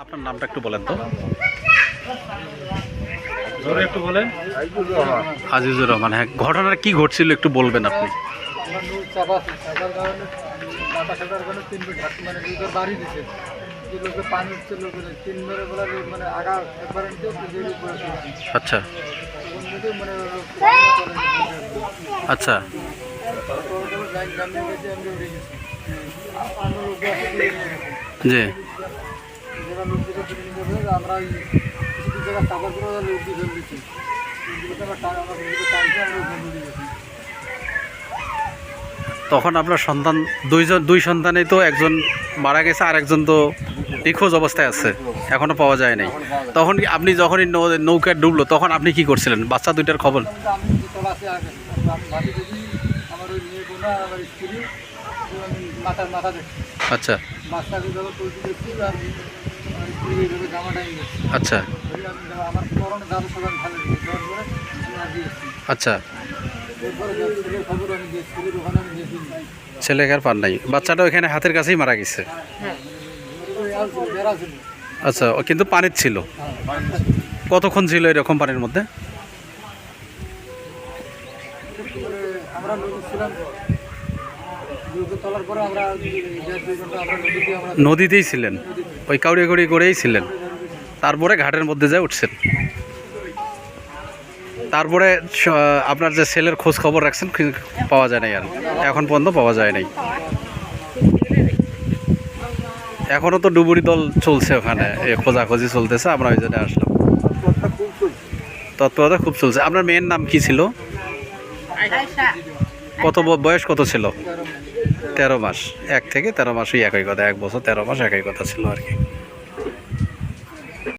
আপনার নামটা একটু বলেন তো। জোরে একটু বলেন। আজিজুর রহমান। হ্যাঁ, ঘটনাটা কি ঘটছিল একটু বলবেন আপনি। আচ্ছা আচ্ছা জি আমরা কিছু জায়গায় টাকা করে লোক দিয়ে দিচ্ছি তখন আপনার সন্তান দুই সন্তানেই তো একজন মারা গেছে আর একজন তো নিখোঁজ অবস্থায় আছে, এখনো পাওয়া যায় নাই। তখন আপনি যখনই নৌকা ডুবলো তখন আপনি কি করছিলেন? বাচ্চা দুইটার খবর? আচ্ছা আচ্ছা আচ্ছা ছেলেকে আর পান নাই, বাচ্চাটা ওইখানে হাতের কাছেই মারা গেছে। আচ্ছা, ও কিন্তু পানির ছিল। কতক্ষণ ছিল এরকম পানির মধ্যে? নদীতেই ছিলেন, ওই কাউড়ি করেই ছিলেন। তারপরে ঘাটের মধ্যে যায় উঠছেন। তারপরে আপনার যে ছেলের খোঁজ খবর রাখছেন পাওয়া যায় নাই, আর এখন পর্যন্ত পাওয়া যায় নাই। এখনও তো ডুবুরি দল চলছে ওখানে, খোঁজাখুঁজি চলতেছে, আমরা ওই জন্য আসলাম। তৎপরতা খুব চলছে। আপনার মেয়ের নাম কি ছিল? কত বয়স কত ছিল? 13 মাস। 1 থেকে 13 মাসই একই কথা, 1 বছর 13 মাস একই কথা ছিল আর কি।